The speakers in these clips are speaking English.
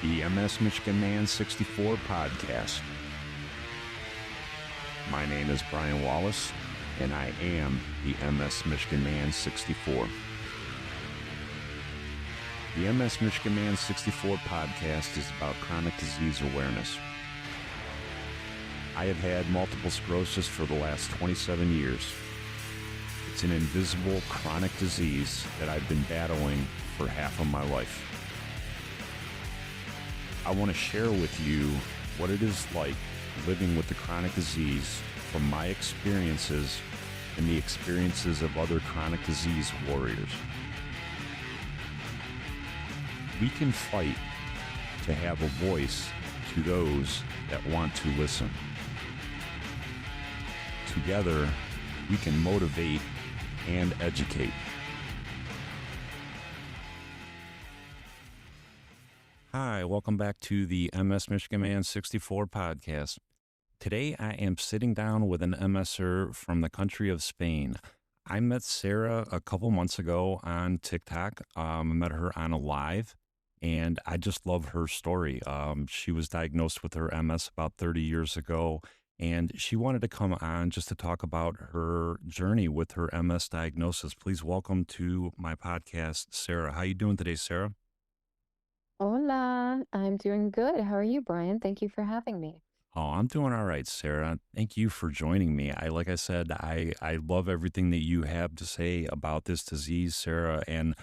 the MS Michigan Man 64 podcast. My name is Brian Wallace, and I am the MS Michigan Man 64. The MS Michigan Man 64 podcast is about chronic disease awareness. I have had multiple sclerosis for the last 27 years. It's an invisible chronic disease that I've been battling for half of my life. I want to share with you what it is like living with the chronic disease from my experiences and the experiences of other chronic disease warriors. We can fight to have a voice to those that want to listen. Together, we can motivate and educate. Hi, welcome back to the MS Michigan Man 64 podcast. Today, I am sitting down with an MSer from the country of Spain. I met Sarah a couple months ago on TikTok. I met her on a live, and I just love her story. She was diagnosed with her MS about 30 years ago, and she wanted to come on just to talk about her journey with her MS diagnosis. Please welcome to my podcast, Sarah. How you doing today, Sarah? Hola, I'm doing good. How are you, Brian? Thank you for having me. Oh, I'm doing all right, Sarah. Thank you for joining me. Like I said, I love everything that you have to say about this disease, Sarah, and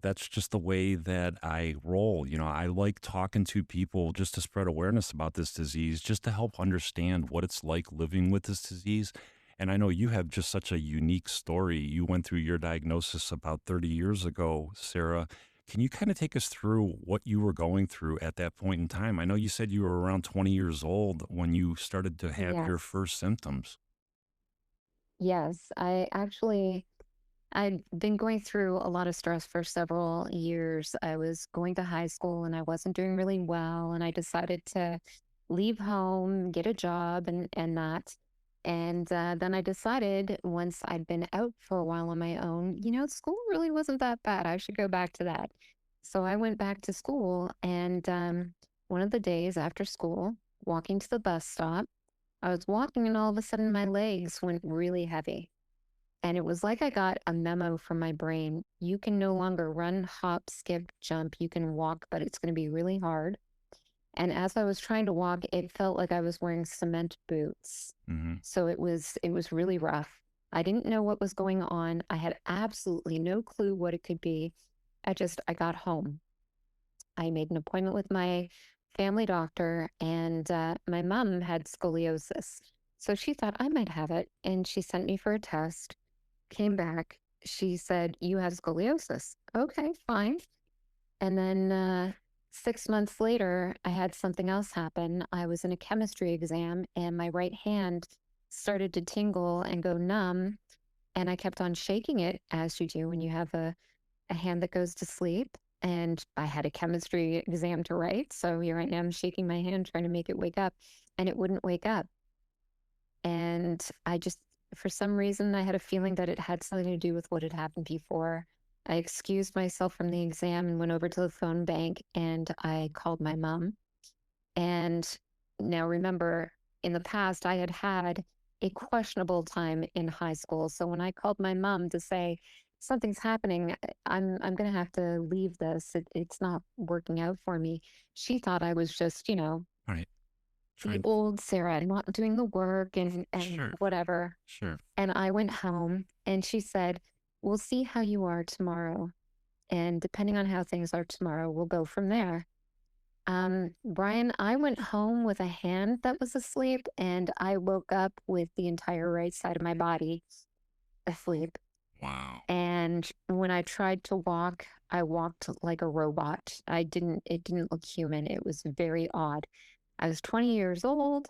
that's just the way that I roll. You know, I like talking to people just to spread awareness about this disease, just to help understand what it's like living with this disease. And I know you have just such a unique story. You went through your diagnosis about 30 years ago, Sarah. Can you kind of take us through what you were going through at that point in time? I know you said you were around 20 years old when you started to have your Yes, first symptoms. yes. I'd been going through a lot of stress for several years. I was going to high school and I wasn't doing really well, and I decided to leave home, get a job, and that. And then I decided once I'd been out for a while on my own, school really wasn't that bad. I should go back to that. So I went back to school, and one of the days after school, walking to the bus stop, I was walking, and all of a sudden my legs went really heavy. And it was like I got a memo from my brain. You can no longer run, hop, skip, jump. You can walk, but it's going to be really hard. And as I was trying to walk, it felt like I was wearing cement boots. Mm-hmm. So it was really rough. I didn't know what was going on. I had absolutely no clue what it could be. I got home. I made an appointment with my family doctor, and my mom had scoliosis. So she thought I might have it. And she sent me for a test, came back. She said, "You have scoliosis." Okay, fine. And then 6 months later, I had something else happen. I was in a chemistry exam, and my right hand started to tingle and go numb. And I kept on shaking it, as you do when you have a hand that goes to sleep. And I had a chemistry exam to write. So here I am shaking my hand, trying to make it wake up, and it wouldn't wake up. And for some reason, I had a feeling that it had something to do with what had happened before. I excused myself from the exam and went over to the phone bank, and I called my mom. And now remember, in the past, I had had a questionable time in high school. So when I called my mom to say, something's happening, I'm going to have to leave this. It's not working out for me. She thought I was just, All right. the Trying. old Sarah, not doing the work and Sure. whatever. Sure. And I went home, and she said, "We'll see how you are tomorrow. And depending on how things are tomorrow, we'll go from there." Brian, I went home with a hand that was asleep, and I woke up with the entire right side of my body asleep. Wow. And when I tried to walk, I walked like a robot. It didn't look human. It was very odd. I was 20 years old.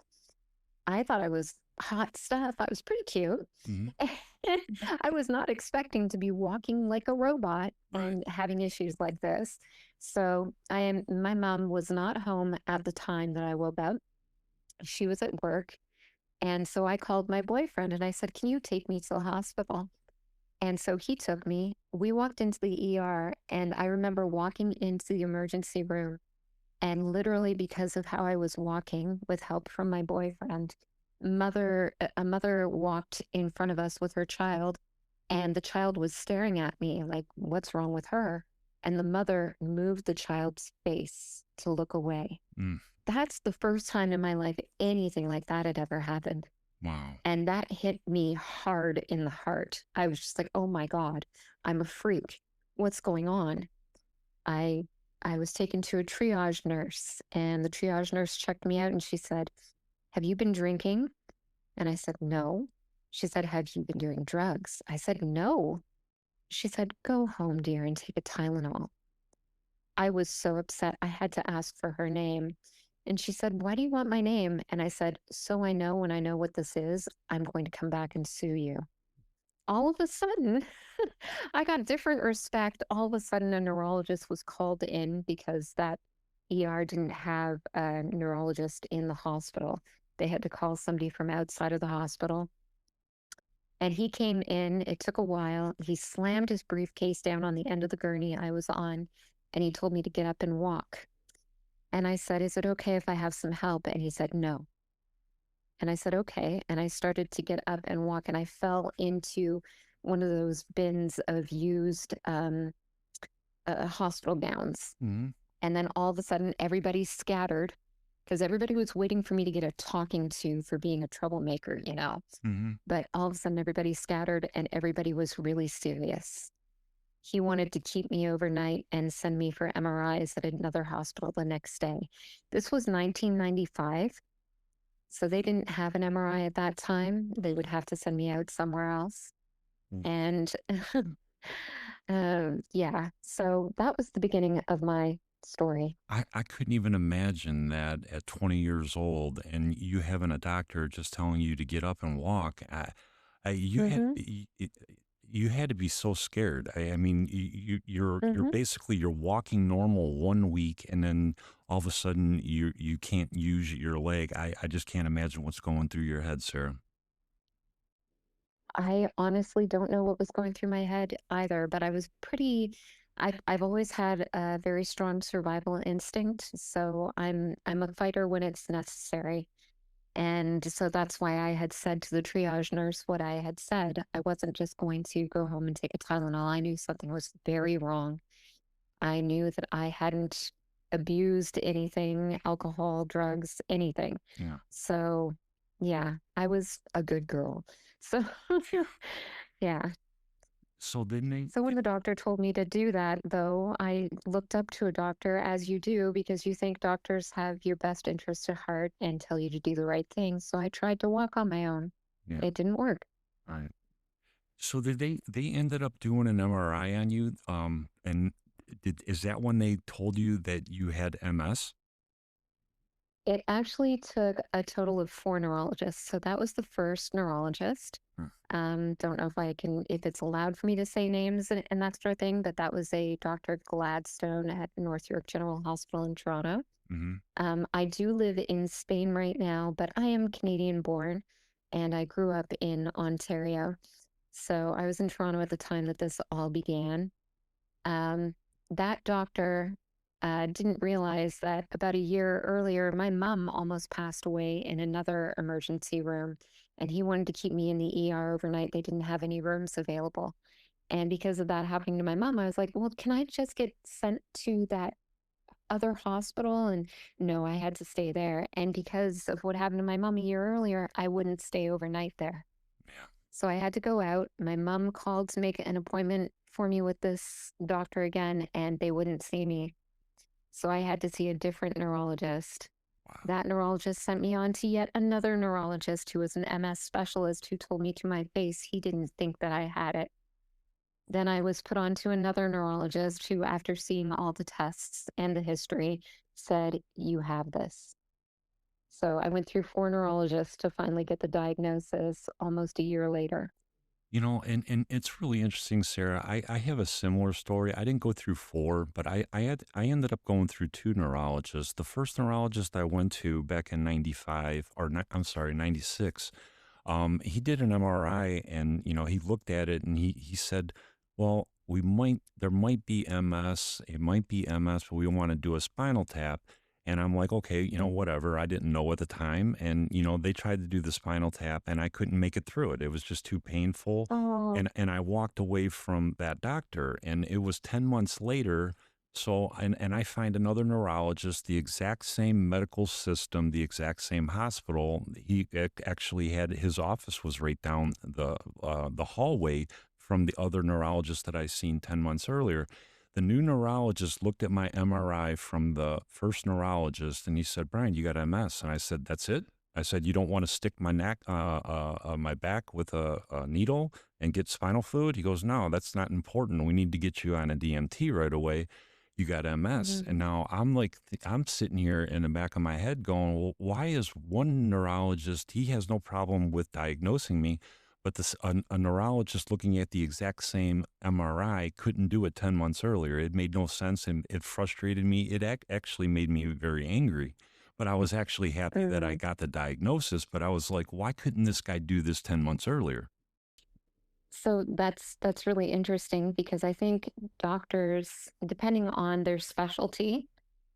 I thought I was hot stuff. I was pretty cute. Mm-hmm. I was not expecting to be walking like a robot Right. and having issues like this. So my mom was not home at the time that I woke up. She was at work. And so I called my boyfriend and I said, "Can you take me to the hospital?" And so he took me. We walked into the ER, and I remember walking into the emergency room, And literally because of how I was walking with help from my boyfriend, a mother walked in front of us with her child, and the child was staring at me like, what's wrong with her? And the mother moved the child's face to look away. Mm, That's the first time in my life anything like that had ever happened. wow. And that hit me hard in the heart. I was just like, oh my God, I'm a freak. What's going on? I I was taken to a triage nurse, and the triage nurse checked me out and she said, "Have you been drinking?" And I said, "No." She said, "Have you been doing drugs?" I said, "No." She said, "Go home, dear, and take a Tylenol." I was so upset. I had to ask for her name. And she said, "Why do you want my name?" And I said, "So I know when I know what this is, I'm going to come back and sue you." All of a sudden, I got different respect. All of a sudden, a neurologist was called in because that ER didn't have a neurologist in the hospital. They had to call somebody from outside of the hospital. And he came in. It took a while. He slammed his briefcase down on the end of the gurney I was on, and he told me to get up and walk. And I said, "Is it okay if I have some help?" And he said, "No." And I said, "Okay." And I started to get up and walk, and I fell into one of those bins of used hospital gowns. Hmm. And then all of a sudden, everybody scattered because everybody was waiting for me to get a talking to for being a troublemaker, you know. Hmm. But all of a sudden, everybody scattered and everybody was really serious. He wanted to keep me overnight and send me for MRIs at another hospital the next day. This was 1995. So they didn't have an MRI at that time. They would have to send me out somewhere else. And yeah, so that was the beginning of my story. I couldn't even imagine that at 20 years old and you having a doctor just telling you to get up and walk. Hmm. You had to be so scared. I mean, you're Hmm. basically you're walking normal 1 week, and then all of a sudden you can't use your leg. I just can't imagine what's going through your head, Sarah. I honestly don't know what was going through my head either, but I was pretty. I've always had a very strong survival instinct, so I'm a fighter when it's necessary. And so that's why I had said to the triage nurse what I had said. I wasn't just going to go home and take a Tylenol. I knew something was very wrong. I knew that I hadn't abused anything, alcohol, drugs, anything. Yeah. So, yeah, I was a good girl. So, yeah. So then they, So when the doctor told me to do that, though, I looked up to a doctor as you do because you think doctors have your best interest at heart and tell you to do the right thing. So I tried to walk on my own. yeah, It didn't work. right. So did they ended up doing an MRI on you? And is that when they told you that you had MS? It actually took a total of four neurologists. So that was the first neurologist. Don't know if I can, if it's allowed for me to say names and that sort of thing, but that was a Dr. Gladstone at North York General Hospital in Toronto. Mm-hmm. I do live in Spain right now, but I am Canadian born and I grew up in Ontario. So I was in Toronto at the time that this all began. Um, that doctor didn't realize that about a year earlier, my mom almost passed away in another emergency room, and he wanted to keep me in the ER overnight. They didn't have any rooms available. And because of that happening to my mom, I was like, well, can I just get sent to that other hospital? And no, I had to stay there. And because of what happened to my mom a year earlier, I wouldn't stay overnight there. Yeah. So I had to go out. My mom called to make an appointment for me with this doctor again, and they wouldn't see me. So I had to see a different neurologist. Wow. That neurologist sent me on to yet another neurologist who was an MS specialist who told me to my face he didn't think that I had it. Then I was put on to another neurologist who, after seeing all the tests and the history, said, "You have this." So I went through four neurologists to finally get the diagnosis almost a year later. And it's really interesting, Sarah. I have a similar story. I didn't go through four, but I ended up going through two neurologists. The first neurologist I went to back in 95, I'm sorry, 96, he did an MRI and, he looked at it and he said, well, there might be MS. It might be MS, but we want to do a spinal tap. And I'm like, okay, Mm. whatever. I didn't know at the time. And, they tried to do the spinal tap and I couldn't make it through it. It was just too painful. Oh. And I walked away from that doctor and it was 10 months later. So, and I find another neurologist, the exact same medical system, the exact same hospital. He actually had his office was right down the hallway from the other neurologist that I seen 10 months earlier. The new neurologist looked at my MRI from the first neurologist and he said, Brian, you got MS. And I said, that's it. I said, you don't want to stick my back with a needle and get spinal fluid? He goes, no, that's not important. We need to get you on a DMT right away. You got MS. And Mhm. now I'm like, I'm sitting here in the back of my head going, well, why is one neurologist, he has no problem with diagnosing me, but a neurologist looking at the exact same MRI couldn't do it 10 months earlier. It made no sense and it frustrated me. It actually made me very angry. But I was actually happy that I Mm. got the diagnosis. But I was like, why couldn't this guy do this 10 months earlier? So that's really interesting because I think doctors, depending on their specialty,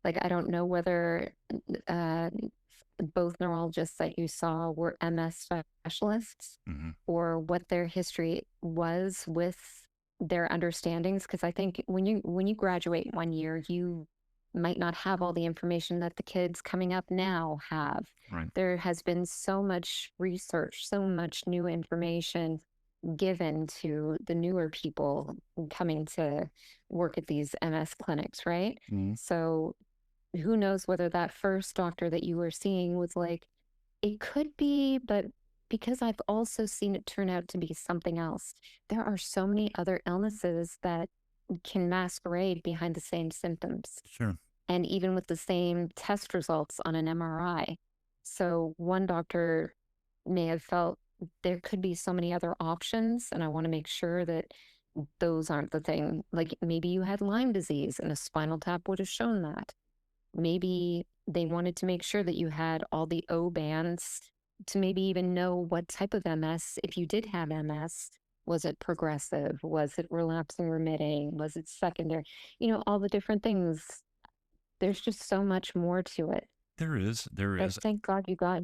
like I don't know whether uh, both neurologists that you saw were MS specialists Hmm. or what their history was with their understandings. Because I think when you graduate 1 year, you might not have all the information that the kids coming up now have. Right. There has been so much research, so much new information given to the newer people coming to work at these MS clinics, right? Hmm. So who knows whether that first doctor that you were seeing was like, it could be, but because I've also seen it turn out to be something else. There are so many other illnesses that can masquerade behind the same symptoms Sure. and even with the same test results on an MRI. So one doctor may have felt there could be so many other options, and I want to make sure that those aren't the thing. Like maybe you had Lyme disease and a spinal tap would have shown that. Maybe they wanted to make sure that you had all the O bands to maybe even know what type of MS, if you did have MS, was it progressive? Was it relapsing remitting? Was it secondary? All the different things. There's just so much more to it. There is. There But is. thank God you got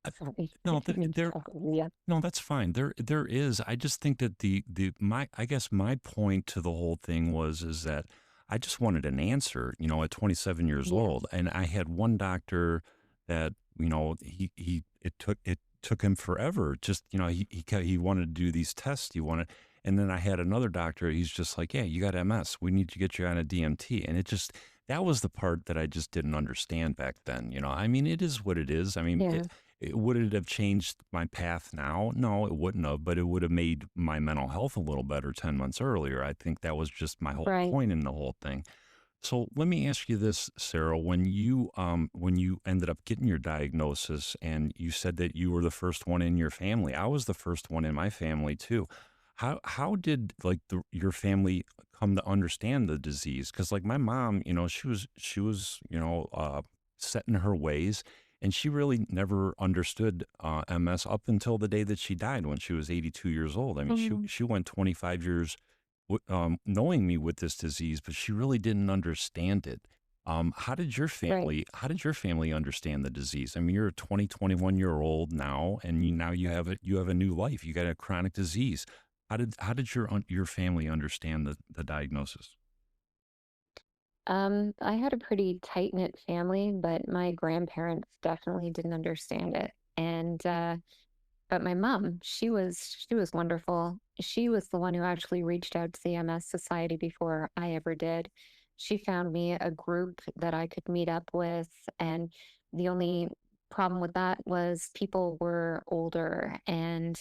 Uh, sorry, I No, didn't mean to there. talk over you. No, that's fine. There is. I just think that the my I guess my point to the whole thing was is that I just wanted an answer, at 27 years Yes. old. And I had one doctor that, he it took him forever. Just, he wanted to do these tests. He wanted and then I had another doctor, he's just like, "Yeah, you got MS. We need to get you on a DMT." And it just that was the part that I just didn't understand back then. I mean, it is what it is. I mean, Yeah. would it have changed my path now? No, it wouldn't have, but it would have made my mental health a little better 10 months earlier. I think that was just my whole Right. point in the whole thing. So let me ask you this, Sarah, when you ended up getting your diagnosis and you said that you were the first one in your family. I was the first one in my family too. How did like your family come to understand the disease? Cuz like my mom, she was, set in her ways and she really never understood MS up until the day that she died when she was 82 years old. I mean, she Mhm. she went 25 years knowing me with this disease, but she really didn't understand it. How did your Right. family? How did your family understand the disease? I mean, you're a 21 year old now, and now you have a new life. You got a chronic disease. How did your family understand the diagnosis? I had a pretty tight-knit family, but my grandparents definitely didn't understand it. And but my mom, she was wonderful. She was the one who actually reached out to the MS Society before I ever did. She found me a group that I could meet up with, and the only problem with that was people were older and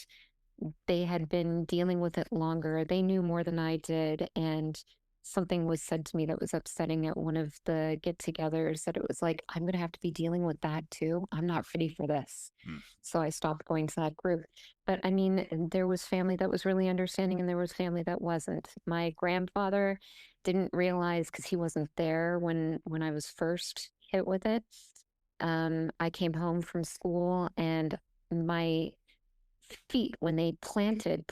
they had been dealing with it longer. They knew more than I did, and something was said to me that was upsetting at one of the get-togethers that it was like, "I'm gonna have to be dealing with that too. I'm not ready for this." Mm. So I stopped going to that group. But I mean, there was family that was really understanding and there was family that wasn't. My grandfather didn't realize because he wasn't there when I was first hit with it. I came home from school and my feet, when they planted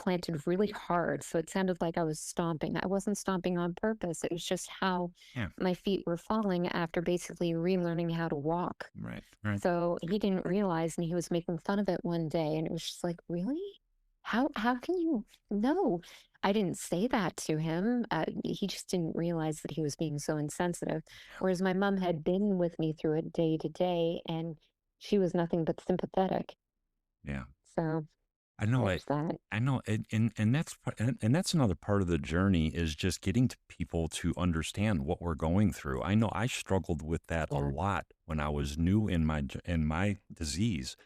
really hard. So it sounded like I was stomping. I wasn't stomping on purpose. It was just how Yeah. my feet were falling after basically relearning how to walk. Right. Right. So he didn't realize, and he was making fun of it one day, and it was just like, really? How can you? No, I didn't say that to him. He just didn't realize that he was being so insensitive. Whereas my mom had been with me through it day to day, and she was nothing but sympathetic. Yeah. So I know it. there's that. I know, and that's and that's another part of the journey is just getting to people to understand what we're going through. I know I struggled with that a Yeah. lot when I was new in my disease.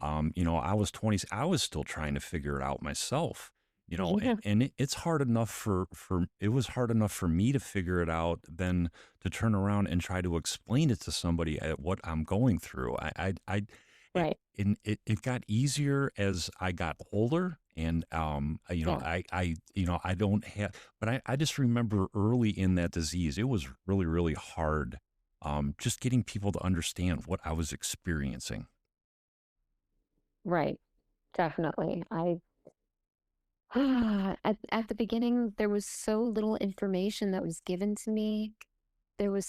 I was 20. I was still trying to figure it out myself. Yeah. It's hard enough for it was hard enough for me to figure it out than to turn around and try to explain it to somebody at what I'm going through. It, Right. and it got easier as I got older. And, Yeah. I don't have, but I just remember early in that disease, it was really, really hard. Just getting people to understand what I was experiencing. Right. Definitely. At the beginning, there was so little information that was given to me. There was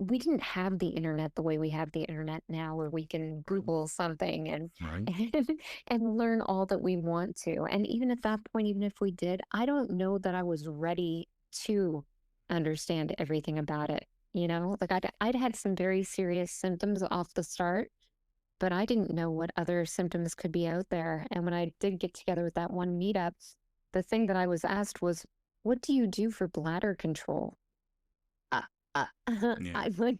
we didn't have the internet the way we have the internet now, where we can Google something and Right. and learn all that we want to. And even at that point, even if we did, I don't know that I was ready to understand everything about it. Like I'd had some very serious symptoms off the start, but I didn't know what other symptoms could be out there. And when I did get together with that one meetup, the thing that I was asked was, "What do you do for bladder control?" Uh, Yeah. I'm like,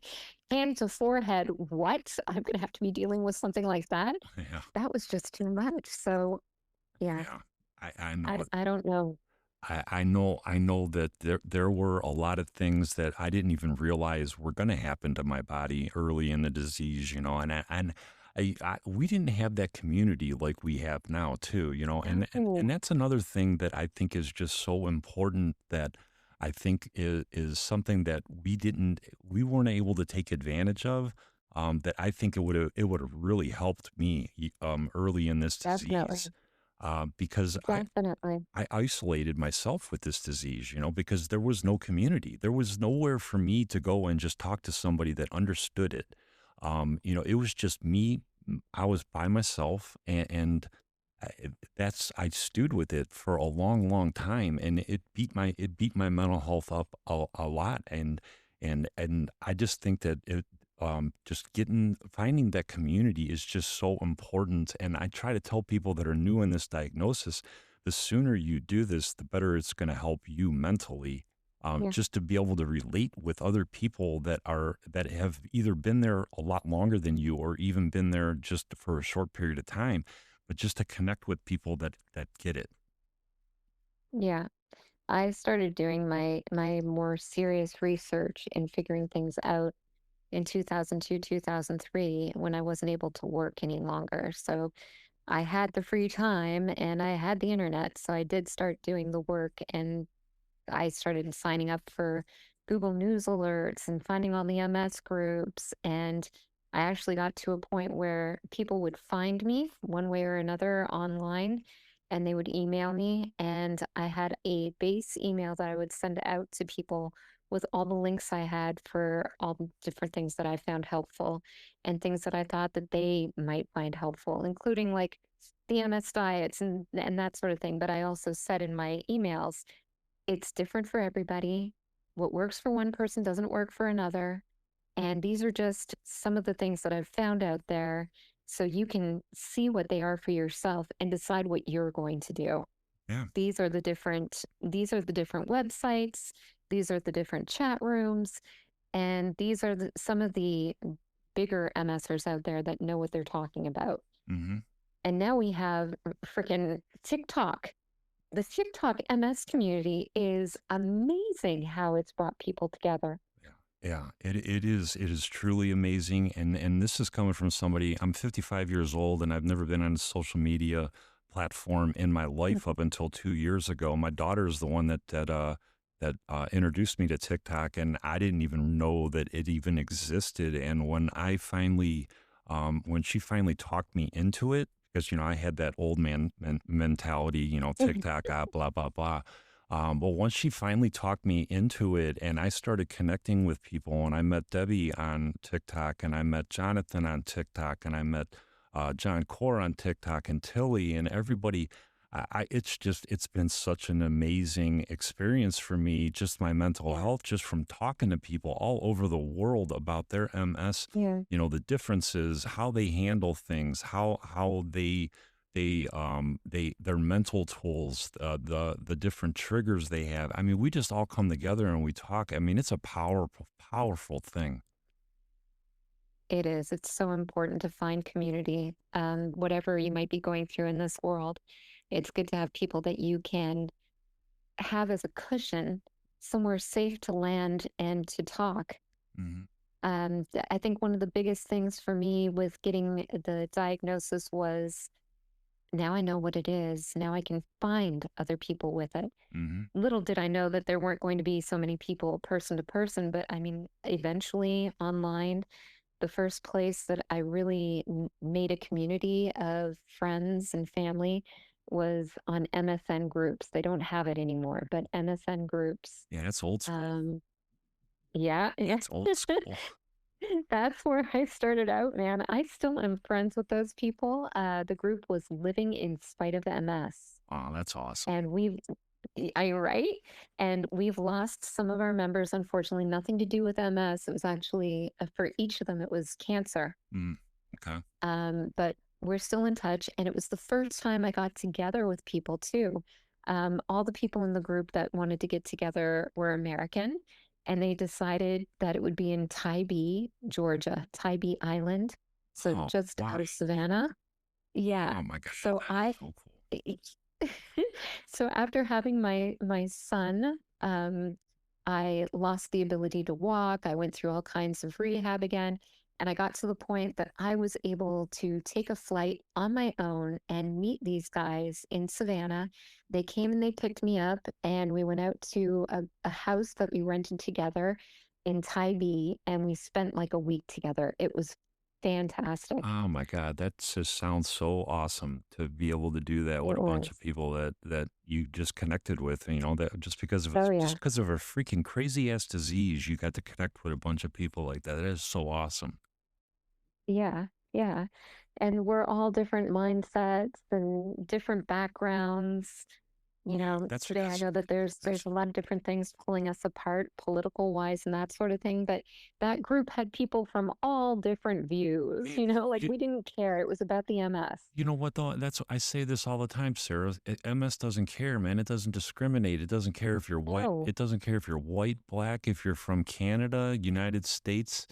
hand to forehead, what? I'm gonna have to be dealing with something like that? Yeah. That was just too much. So, yeah, Yeah. I know. I don't know. I know that there were a lot of things that I didn't even realize were going to happen to my body early in the disease, we didn't have that community like we have now too, No. and that's another thing that I think is just so important that I think is something that we weren't able to take advantage of. That I think it would have really helped me early in this disease, Definitely. because Definitely. I isolated myself with this disease, because there was no community. There was nowhere for me to go and just talk to somebody that understood it. It was just me. I was by myself, and I stewed with it for a long, long time, and it beat my mental health up a lot, and I just think that just finding that community is just so important. And I try to tell people that are new in this diagnosis, the sooner you do this, the better it's going to help you mentally. Yeah. Just to be able to relate with other people that have either been there a lot longer than you or even been there just for a short period of time, but just to connect with people that get it. Yeah. I started doing my more serious research and figuring things out in 2002, 2003, when I wasn't able to work any longer. So I had the free time and I had the internet. So I did start doing the work, and I started signing up for Google News alerts and finding all the MS groups. And I actually got to a point where people would find me one way or another online, and they would email me. And I had a base email that I would send out to people with all the links I had for all the different things that I found helpful and things that I thought that they might find helpful, including like the MS diets and that sort of thing. But I also said in my emails, it's different for everybody. What works for one person doesn't work for another. And these are just some of the things that I've found out there. So you can see what they are for yourself and decide what you're going to do. Yeah. These are the different websites. These are the different chat rooms. And these are some of the bigger MSers out there that know what they're talking about. Hmm. And now we have freaking TikTok. The TikTok MS community is amazing how it's brought people together. Yeah. Yeah, it is truly amazing, and this is coming from somebody. I'm 55 years old, and I've never been on a social media platform in my Mm. life up until 2 years ago. My daughter is the one that introduced me to TikTok, and I didn't even know that it even existed. And when she finally talked me into it, because, I had that old man mentality, TikTok, blah, blah, blah. But once she finally talked me into it and I started connecting with people, and I met Debbie on TikTok, and I met Jonathan on TikTok, and I met John Core on TikTok, and Tilly, and everybody. It's been such an amazing experience for me, just my mental Yeah. health, just from talking to people all over the world about their MS, Yeah. the differences, how they handle things, how their mental tools, the different triggers they have. I mean, we just all come together and we talk. I mean, it's a powerful thing. It is. It's so important to find community. Whatever you might be going through in this world, it's good to have people that you can have as a cushion, somewhere safe to land and to talk. Hmm. I think one of the biggest things for me with getting the diagnosis was now I know what it is. Now I can find other people with it. Hmm. Little did I know that there weren't going to be so many people person to person, but I mean, eventually online, the first place that I really made a community of friends and family was on MSN groups. They don't have it anymore, but MSN groups. Yeah, that's old school. Um, yeah, yeah. It's old school. That's where I started out, man. I still am friends with those people. The group was Living in Spite of MS. Oh, that's awesome. And are you right? And we've lost some of our members, unfortunately, nothing to do with MS. It was actually, for each of them, it was cancer. Mm, okay. But we're still in touch. And it was the first time I got together with people too. All the people in the group that wanted to get together were American, and they decided that it would be in Tybee, Georgia, Tybee Island. So Oh, just wow. out of Savannah. Yeah. Oh my God, So that is I so cool. so after having my son, I lost the ability to walk. I went through all kinds of rehab again, and I got to the point that I was able to take a flight on my own and meet these guys in Savannah. They came and they picked me up, and we went out to a house that we rented together in Tybee, and we spent like a week together. It was fantastic. Oh my God, that just sounds so awesome to be able to do that with It a bunch of was. people that you just connected with, that Oh just yeah. because of a freaking crazy ass disease, you got to connect with a bunch of people like that. That is so awesome. Yeah, yeah. And we're all different mindsets and different backgrounds. You know, today I That's know that there's a lot of different things pulling us apart, political wise and that sort of thing. But that group had people from all different views, it, like you, we didn't care. It was about the MS. you know what though? I say this all the time, Sarah. MS doesn't care, man. It doesn't discriminate. It doesn't care if you're white. No, It doesn't care if you're white, black, if you're from Canada, United States.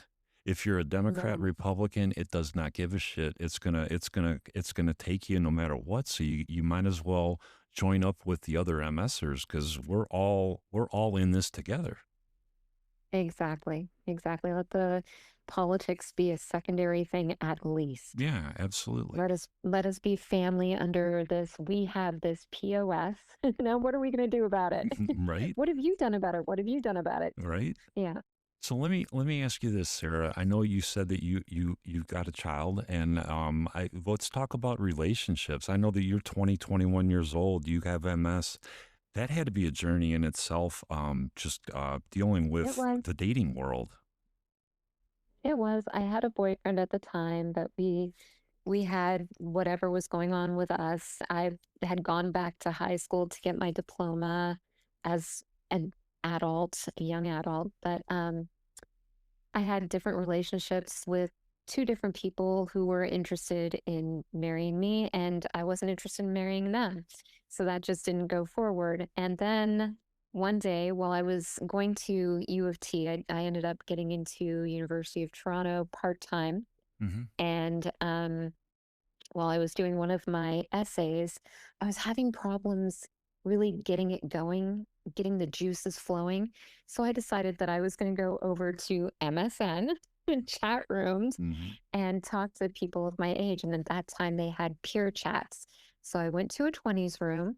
If you're a Democrat, no. Republican, it does not give a shit. It's gonna take you no matter what. So you might as well join up with the other MSers because we're all in this together. Exactly. Exactly. Let the politics be a secondary thing at least. Yeah, absolutely. Let us be family under this. We have this POS. Now what are we going to do about it? Right? What have you done about it? What have you done about it? Right? Yeah. So let me ask you this, Sarah. I know you said that you got a child, and let's talk about relationships. I know that you're 20, 21 years old. You have MS. That had to be a journey in itself. Just dealing It with was. the dating world. It was. I had a boyfriend at the time that we had whatever was going on with us. I had gone back to high school to get my diploma as an adult, a young adult, but I had different relationships with two different people who were interested in marrying me, and I wasn't interested in marrying them. So that just didn't go forward. And then one day, while I was going to U of T, I ended up getting into University of Toronto part time. Hmm. And while I was doing one of my essays, I was having problems really getting it going, getting the juices flowing. So I decided that I was going to go over to MSN and chat rooms Hmm. and talk to people of my age. And at that time, they had peer chats. So I went to a 20s room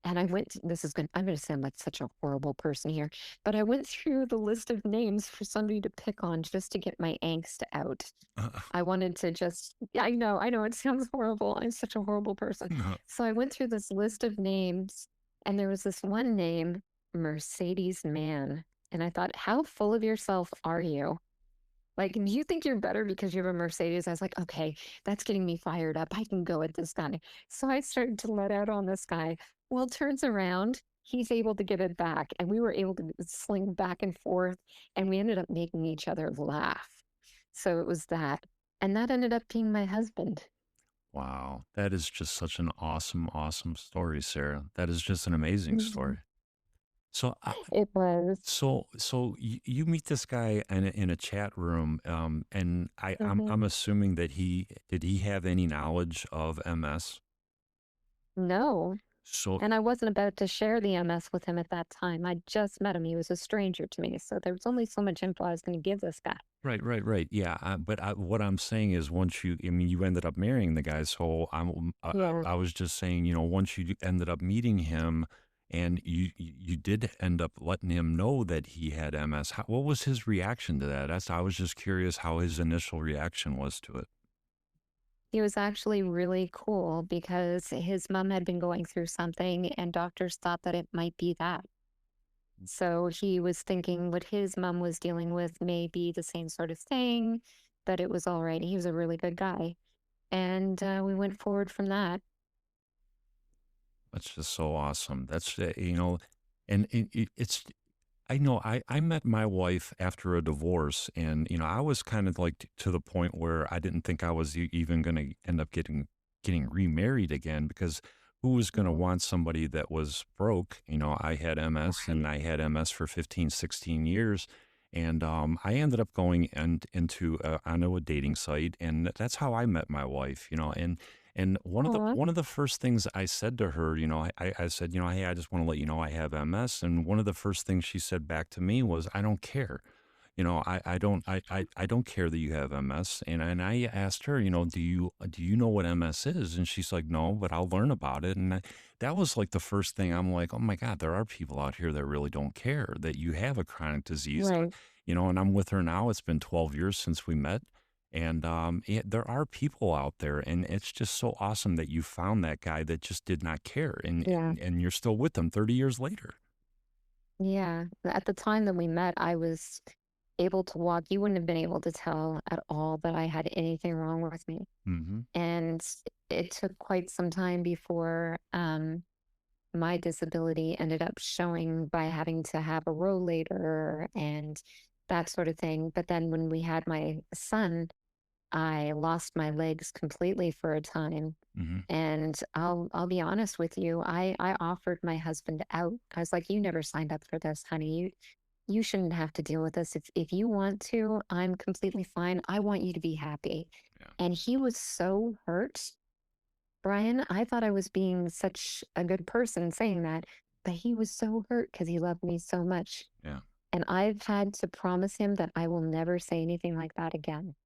And I went, this is going, I'm going to sound like such a horrible person here, but I went through the list of names for somebody to pick on just to get my angst out. I wanted to just, yeah, I know it sounds horrible. I'm such a horrible person. So I went through this list of names, and there was this one name, Mercedes Man. And I thought, how full of yourself are you? Like, do you think you're better because you have a Mercedes? I was like, okay, that's getting me fired up. I can go at this guy. So I started to let out on this guy. Well, turns around, he's able to get it back. And we were able to sling back and forth. And we ended up making each other laugh. So it was that. And that ended up being my husband. Wow, that is just such an awesome, awesome story, Sarah. That is just an amazing Mhm. story. So, It was. you meet this guy in a chat room, and I'm Mhm. assuming that he have any knowledge of MS? No. So And I wasn't about to share the MS with him at that time. I just met him. He was a stranger to me. So there was only so much info I was going to give this guy. right, right, right, yeah. What I'm saying is, I mean, you ended up marrying the guy. So Yeah. I was just saying, once you ended up meeting him, and you did end up letting him know that he had MS. What was his reaction to that? I was just curious how his initial reaction was to it. He was actually really cool because his mom had been going through something and doctors thought that it might be that. So he was thinking what his mom was dealing with may be the same sort of thing, that it was all right. He was a really good guy. And we went forward from that. That's just so awesome. And it's I know I met my wife after a divorce, and I was kind of like to the point where I didn't think I was even going to end up getting remarried again, because who was going to Mhm. want somebody that was broke? I had MS, and Right. I had MS for 15, 16 years. And I ended up going into onto a dating site, and that's how I met my wife. And Aw. one of the first things I said to her, I said, hey, I just want to let you know I have MS. And one of the first things she said back to me was, I don't care. I don't care that you have MS. And I asked her, do you know what MS is? And she's like, no, but I'll learn about it. And that was like the first thing. I'm like, oh my God, there are people out here that really don't care that you have a chronic disease. Right. And I'm with her now. It's been 12 years since we met. And there are people out there, and it's just so awesome that you found that guy that just did not care, and Yeah. and you're still with them 30 years later. Yeah. At the time that we met, I was able to walk. You wouldn't have been able to tell at all that I had anything wrong with me. Hmm. And it took quite some time before my disability ended up showing by having to have a rollator and that sort of thing. But then when we had my son, I lost my legs completely for a time. Hmm. And I'll be honest with you, I offered my husband out. I was like, you never signed up for this, honey. You shouldn't have to deal with this. If you want to, I'm completely fine. I want you to be happy. Yeah, And he was so hurt, Brian. I thought I was being such a good person saying that, but he was so hurt because he loved me so much. yeah. And I've had to promise him that I will never say anything like that again.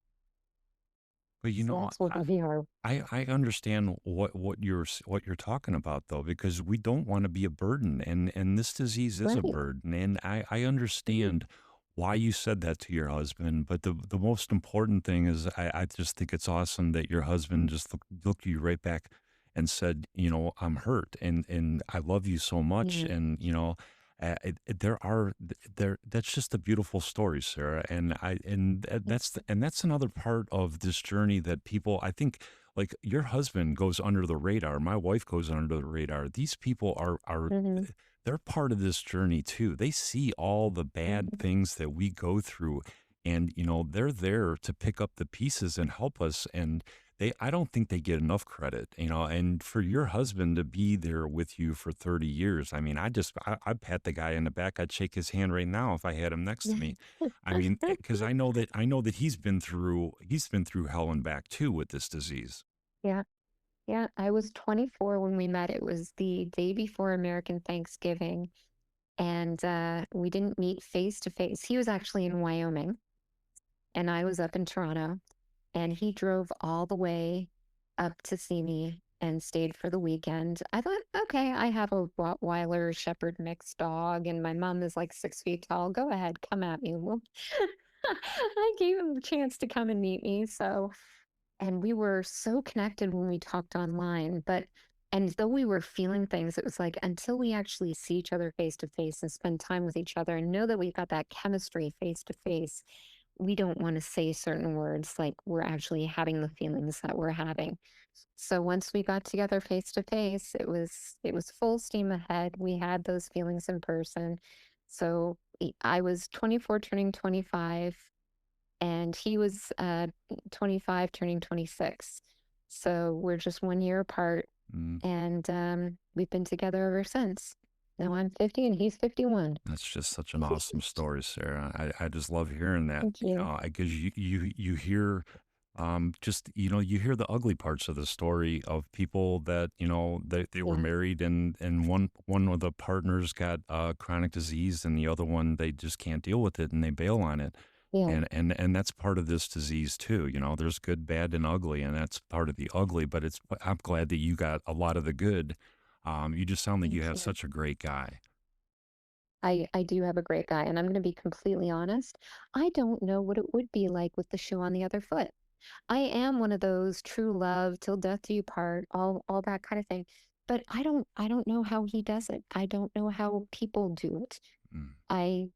But So that's what we are. I understand what you're talking about, though, because we don't want to be a burden, and this disease is a Right. burden, and I Mhm. understand why you said that to your husband. But the most important thing is, I just think it's awesome that your husband just looked you right back and said, I'm hurt, and I love you so much, Yeah. and there are there that's just a beautiful story, Sarah. And that's another part of this journey that people, I think, like your husband goes under the radar, my wife goes under the radar. These people are Mhm. they're part of this journey too. They see all the bad Mhm. things that we go through, and they're there to pick up the pieces and help us. And I don't think they get enough credit, and for your husband to be there with you for 30 years. I mean, I'd pat the guy in the back. I'd shake his hand right now if I had him next to me. I mean, because I know that he's been through hell and back too with this disease. Yeah. Yeah. I was 24 when we met. It was the day before American Thanksgiving. And we didn't meet face to face. He was actually in Wyoming and I was up in Toronto. And he drove all the way up to see me. and stayed for the weekend. I thought, okay, I have a Rottweiler Shepherd mixed dog, and my mom is like 6 feet tall. Go ahead, come at me. Well, I gave him the chance to come and meet me. So, and we were so connected when we talked online. But, and though we were feeling things, it was like until we actually see each other face to face and spend time with each other and know that we've got that chemistry face to face, we don't want to say certain words like we're actually having the feelings that we're having. So once we got together face to face, it was full steam ahead. We had those feelings in person. So I was 24 turning 25 and he was 25 turning 26. So we're just 1 year apart Mm, and we've been together ever since. Now I'm 50 and he's 51. that's just such an awesome story, Sarah. I just love hearing that. Thank you. Because you hear just you hear the ugly parts of the story of people that they were Yeah. married and one of the partners got chronic disease and the other one they just can't deal with it and they bail on it. Yeah. And that's part of this disease too. There's good, bad, and ugly, and that's part of the ugly. But I'm glad that you got a lot of the good. You just sound like you Thank have you. such a great guy. I do have a great guy, and I'm going to be completely honest. I don't know what it would be like with the shoe on the other foot. I am one of those true love till death do you part, all that kind of thing. But I don't know how he does it. I don't know how people do it. Mm. I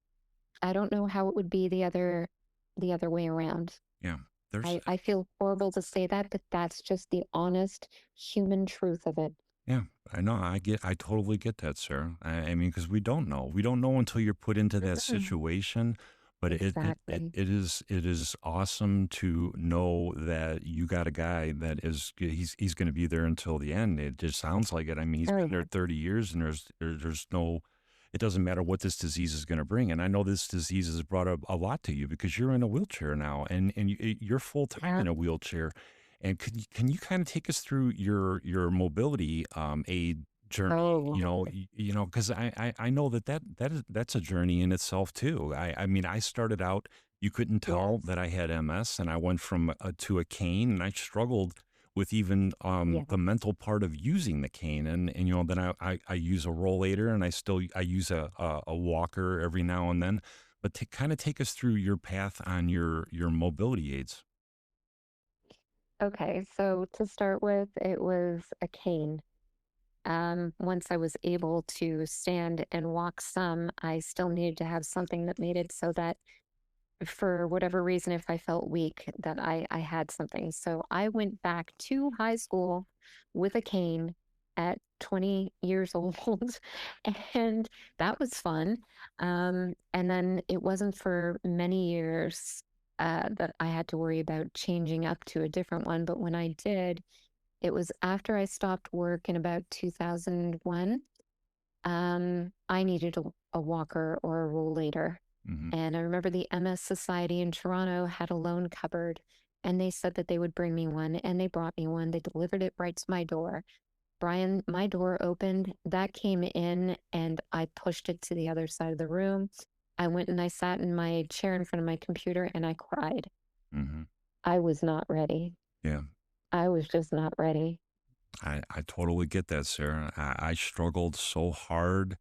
I don't know how it would be the other way around. Yeah, there's I feel horrible to say that, but that's just the honest human truth of it. yeah, I know. I totally get that, sir. I mean, because we don't know until you're put into that Mm-mm. situation. But Exactly. it is awesome to know that you got a guy that he's going to be there until the end. It just sounds like it. I mean, he's Oh been there yeah. 30 years, and there's no. It doesn't matter what this disease is going to bring. And I know this disease has brought up a lot to you because you're in a wheelchair now, and you're full time Yeah. in a wheelchair. And can you kind of take us through your mobility aid journey? Oh. Because I know that's a journey in itself too. I mean, I started out. You couldn't tell Yes. that I had MS, and I went from to a cane, and I struggled with even Yeah. the mental part of using the cane, and then I use a rollator, and I use a walker every now and then. But to kind of take us through your path on your mobility aids. Okay, so to start with, it was a cane. Once I was able to stand and walk some, I still needed to have something that made it so that for whatever reason, if I felt weak, that I had something. So I went back to high school with a cane at 20 years old, and that was fun. And then it wasn't for many years that I had to worry about changing up to a different one. But when I did, it was after I stopped work in about 2001. I needed a walker or a rollator. Hmm. And I remember the MS Society in Toronto had a loan cupboard, and they said that they would bring me one, and they brought me one. They delivered it right to my door. Brian, my door opened, that came in, and I pushed it to the other side of the room. I went and I sat in my chair in front of my computer and I cried. Hmm. I was not ready. Yeah. I was just not ready. I totally get that, Sarah. I struggled so hard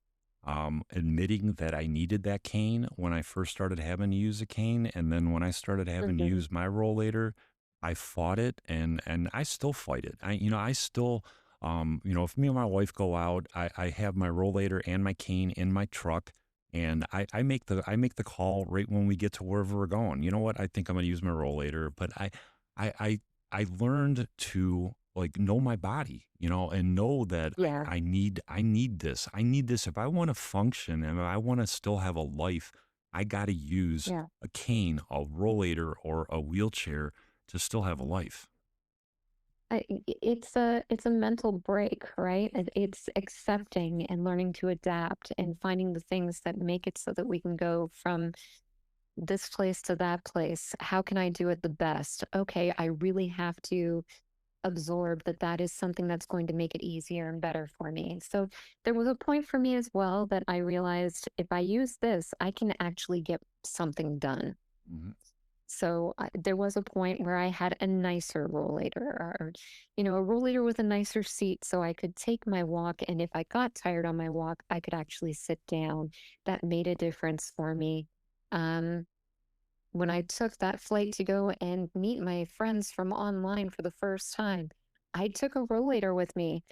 admitting that I needed that cane when I first started having to use a cane. And then when I started having to Mhm. use my rollator, I fought it and I still fight it. I still, if me and my wife go out, I have my rollator and my cane in my truck. And I make the call right when we get to wherever we're going. You know what? I think I'm going to use my rollator, but I, I I learned to like know my body, and know that Yeah, I need this. I need this if I want to function and if I want to still have a life. I got to use yeah. a cane, a rollator, or a wheelchair to still have a life. It's a mental break, right? It's accepting and learning to adapt and finding the things that make it so that we can go from this place to that place. How can I do it the best? Okay, I really have to absorb that that is something that's going to make it easier and better for me. So there was a point for me as well that I realized if I use this, I can actually get something done. Mhm. So there was a point where I had a nicer rollator, or, a rollator with a nicer seat so I could take my walk. And if I got tired on my walk, I could actually sit down. That made a difference for me. Um, when I took that flight to go and meet my friends from online for the first time, I took a rollator with me.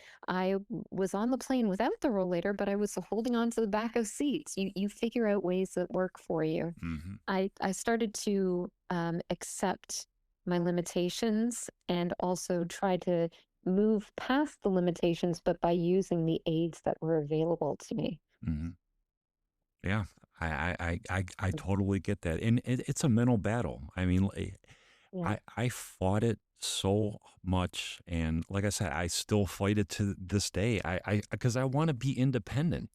Was on the plane without the rollator, but I was holding on to the back of seats. You figure out ways that work for you. Hmm. I started to accept my limitations and also try to move past the limitations, but by using the aids that were available to me. Hmm. Yeah, I totally get that, and it's a mental battle. I mean, Yeah. I fought it so much, and like I said, I still fight it to this day. I because I want to be independent.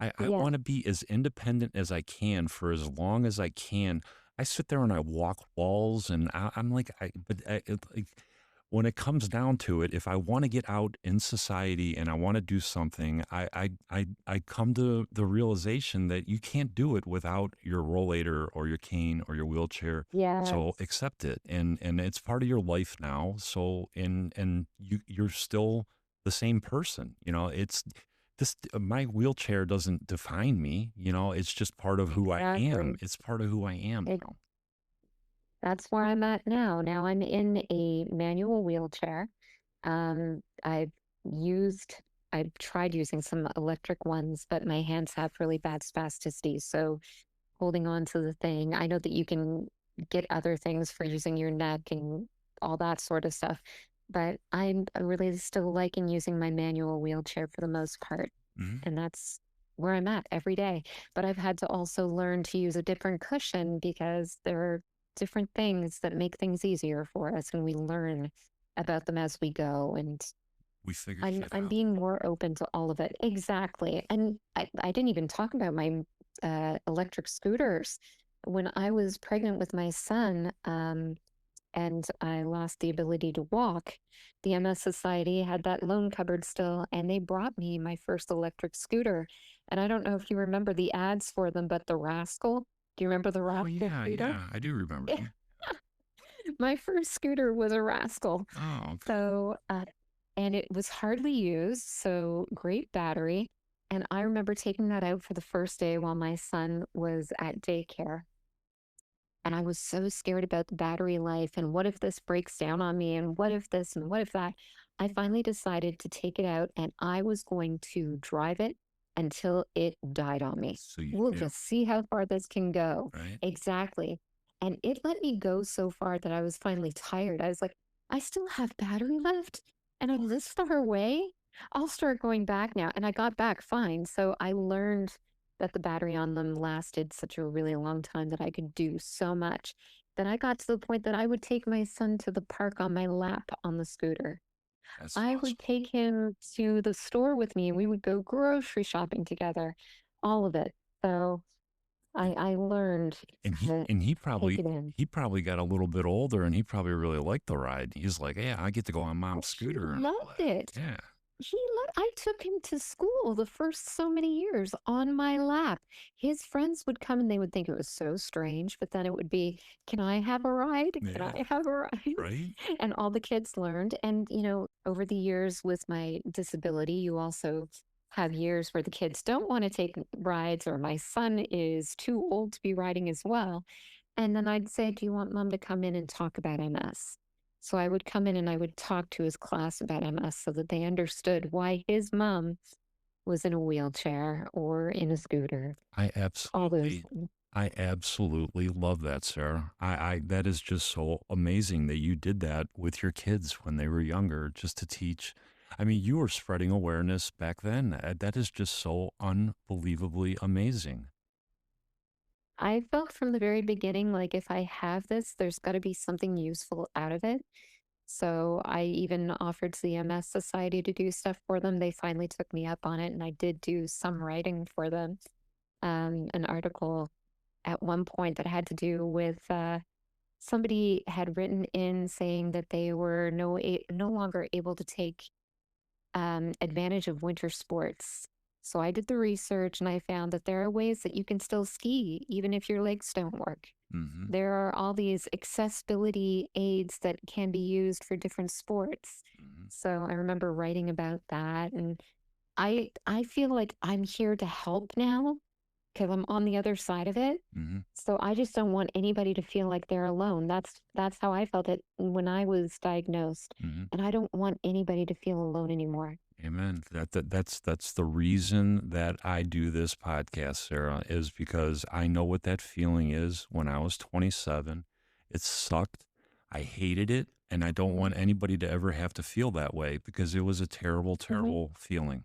I Yeah. want to be as independent as I can for as long as I can. I sit there and I walk walls, and I'm like, like, when it comes down to it, if I want to get out in society and I want to do something, I come to the realization that you can't do it without your rollator or your cane or your wheelchair. So Yes. accept it, and it's part of your life now. So and you're still the same person. It's this my wheelchair doesn't define me. It's just part of who I am. Exactly. It's part of who I am It, now. that's where I'm at now. Now I'm in a manual wheelchair. Um, I've used, I've tried using some electric ones, but my hands have really bad spasticity. So holding on to the thing, I know that you can get other things for using your neck and all that sort of stuff, but I'm really still liking using my manual wheelchair for the most part. Hmm. And that's where I'm at every day. But I've had to also learn to use a different cushion because there are different things that make things easier for us, and we learn about them as we go. And We figure I'm shit I'm out. being more open to all of it. Exactly. And I didn't even talk about my electric scooters. When I was pregnant with my son, and I lost the ability to walk, the MS Society had that loan cupboard still, and they brought me my first electric scooter. And I don't know if you remember the ads for them, but the Rascal. Do you remember the Oh Rascal yeah, scooter? yeah, I do remember them. My first scooter was a Rascal. Oh, okay. So, and it was hardly used, so great battery. And I remember taking that out for the first day while my son was at daycare. And I was so scared about the battery life and what if this breaks down on me and what if this and what if that. I finally decided to take it out and I was going to drive it until it died on me. So you We'll knew, just see how far this can go. right? Exactly. And it let me go so far that I was finally tired. I was like, I still have battery left and I'm this far away. I'll start going back now. And I got back fine. So I learned that the battery on them lasted such a really long time that I could do so much that I got to the point that I would take my son to the park on my lap on the scooter. That's I would awesome. take him to the store with me and we would go grocery shopping together, all of it. So I learned And he to and he take probably it in. he probably got a little bit older, and he probably really liked the ride. He's like, "Yeah, I get to go on Oh, mom's he scooter and all loved that." it. Yeah, I took him to school the first so many years on my lap. His friends would come and they would think it was so strange, but then it would be, "Can I have a ride? Can yeah, I have a ride?" right. And all the kids learned. And, over the years with my disability, you also have years where the kids don't want to take rides, or my son is too old to be riding as well. And then I'd say, "Do you want mom to come in and talk about MS?" So I would come in and I would talk to his class about MS so that they understood why his mom was in a wheelchair or in a scooter, I all those absolutely, things. I absolutely love that, Sarah. I that is just so amazing that you did that with your kids when they were younger, just to teach. I mean, you were spreading awareness back then. That is just so unbelievably amazing. I felt from the very beginning like if I have this, there's got to be something useful out of it. So I even offered to the MS Society to do stuff for them. They finally took me up on it, and I did do some writing for them. An article at one point that had to do with somebody had written in saying that they were no longer able to take advantage of winter sports. So I did the research and I found that there are ways that you can still ski even if your legs don't work. Hmm. There are all these accessibility aids that can be used for different sports. Hmm. So I remember writing about that, and I feel like I'm here to help now because I'm on the other side of it. Hmm. So I just don't want anybody to feel like they're alone. That's how I felt it when I was diagnosed, Hmm. and I don't want anybody to feel alone anymore. Amen. That's the reason that I do this podcast, Sarah, is because I know what that feeling is. When I was 27, it sucked. I hated it, and I don't want anybody to ever have to feel that way because it was a terrible, Mhm. terrible feeling.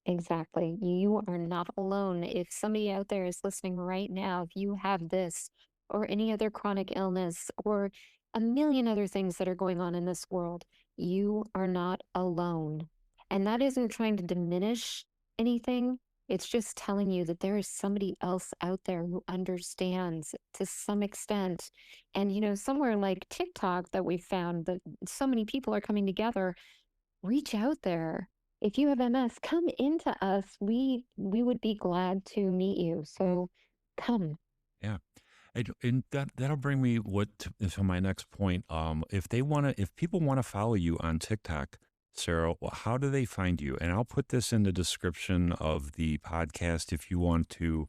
Exactly. You are not alone. If somebody out there is listening right now, if you have this or any other chronic illness or a million other things that are going on in this world, you are not alone. And that isn't trying to diminish anything. It's just telling you that there is somebody else out there who understands to some extent. And, somewhere like TikTok that we found that so many people are coming together, reach out there. If you have MS, come into us. We would be glad to meet you. So come. Yeah. And that'll bring me to my next point. If people want to follow you on TikTok, Sarah, how do they find you? And I'll put this in the description of the podcast if you want to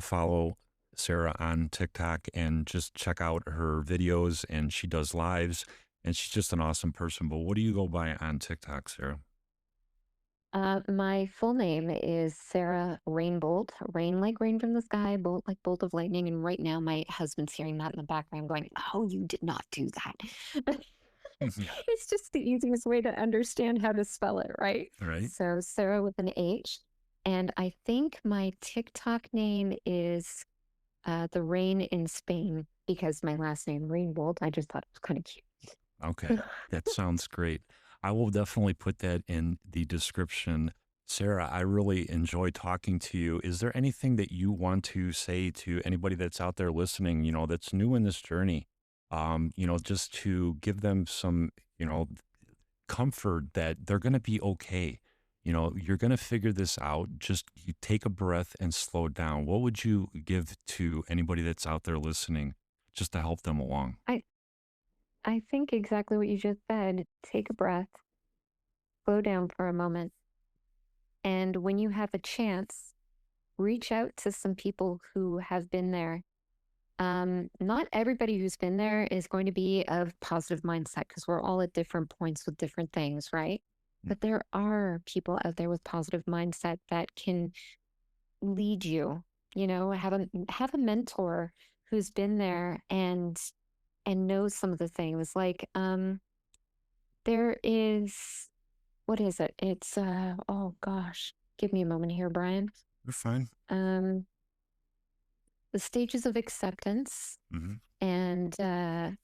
follow Sarah on TikTok and just check out her videos. And she does lives, and she's just an awesome person. But what do you go by on TikTok, Sarah? My full name is Sarah Rainbolt. Rain like rain from the sky, bolt like bolt of lightning. And right now, my husband's hearing that in the background, going, "Oh, you did not do that." Yeah. It's just the easiest way to understand how to spell it, right? Right. So Sarah with an H. And I think my TikTok name is the rain in Spain because my last name Rainbolt. I just thought it was kind of Okay, cute. that sounds great. I will definitely put that in the description. Sarah, I really enjoy talking to you. Is there anything that you want to say to anybody that's out there listening, that's new in this journey? Just to give them some, comfort that they're going to be okay. You're going to figure this out. Just you take a breath and slow down. What would you give to anybody that's out there listening just to help them along? I I think exactly what you just said. Take a breath, slow down for a moment, and when you have a chance, reach out to some people who have been there. Not everybody who's been there is going to be of positive mindset because we're all at different points with different things, right? But there are people out there with positive mindset that can lead you, have a mentor who's been there and knows some of the things. Like there is what is it? It's oh gosh. Give me a moment here, Brian. You're fine. Um the stages of acceptance Hmm. and the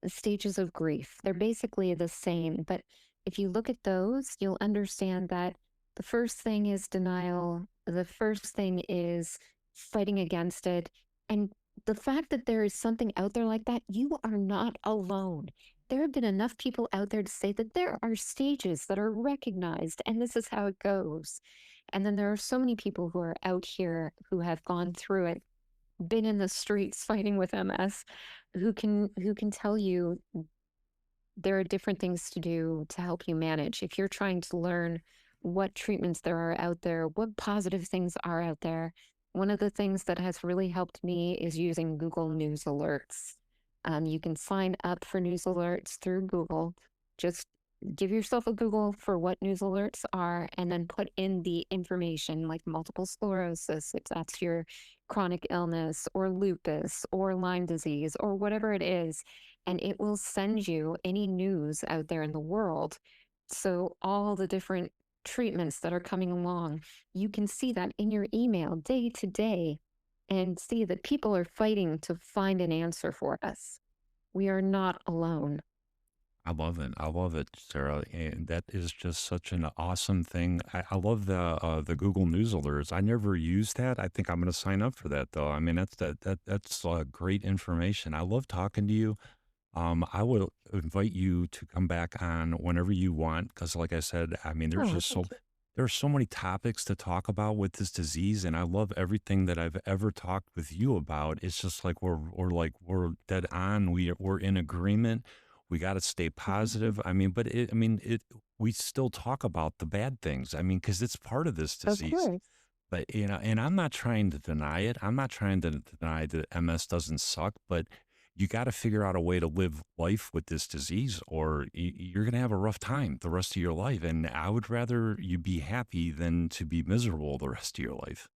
stages of grief. They're basically the same, but if you look at those, you'll understand that the first thing is denial, the first thing is fighting against it. And the fact that there is something out there like that, you are not alone. There have been enough people out there to say that there are stages that are recognized, and this is how it goes. And then there are so many people who are out here who have gone through it, been in the streets fighting with MS, who can tell you there are different things to do to help you manage. If you're trying to learn what treatments there are out there, what positive things are out there, one of the things that has really helped me is using Google News Alerts. You can sign up for news alerts through Google. Just give yourself a Google for what news alerts are and then put in the information like multiple sclerosis, if that's your chronic illness, or lupus, or Lyme disease, or whatever it is, and it will send you any news out there in the world. So, all the different treatments that are coming along, you can see that in your email day to day and see that people are fighting to find an answer for us. We are not alone. I love it. I love it, Sarah. And that is just such an awesome thing. I love the Google News alerts. I never used that. I think I'm going to sign up for that though. I mean, that's great information. I love talking to you. I will invite you to come back on whenever you want because, like I said, I mean, there's Oh, just so thank you. There are so many topics to talk about with this disease, and I love everything that I've ever talked with you about. It's just like we're dead on. We're in agreement. We got to stay positive. I mean, but we still talk about the bad things. I mean, because it's part of this Of disease. course. But, and I'm not trying to deny it. I'm not trying to deny that MS doesn't suck, but you got to figure out a way to live life with this disease, or you're going to have a rough time the rest of your life. And I would rather you be happy than to be miserable the rest of your life.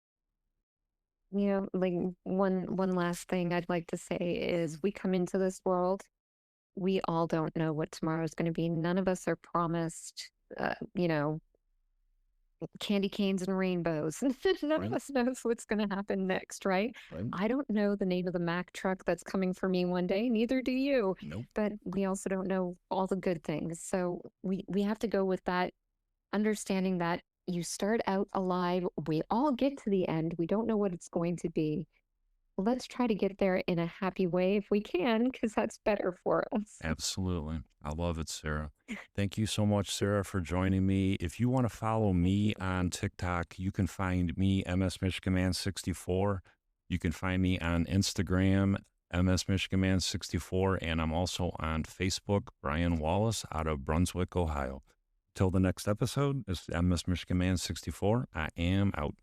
Like one last thing I'd like to say is we come into this world, we all don't know what tomorrow is going to be. None of us are promised, you know, candy canes and rainbows. None of Right. us knows what's going to happen next, right? Right. I don't know the name of the Mack truck that's coming for me one day, neither do you. Nope. But we also don't know all the good things. So we have to go with that understanding that you start out alive. We all get to the end. We don't know what it's going to be. Let's try to get there in a happy way if we can, because that's better for us. Absolutely. I love it, Sarah. Thank you so much, Sarah, for joining me. If you want to follow me on TikTok, you can find me, MS Michigan Man 64. You can find me on Instagram, MS Michigan Man 64. And I'm also on Facebook, Brian Wallace out of Brunswick, Ohio. Till the next episode, this is MS Michigan Man 64. I am out.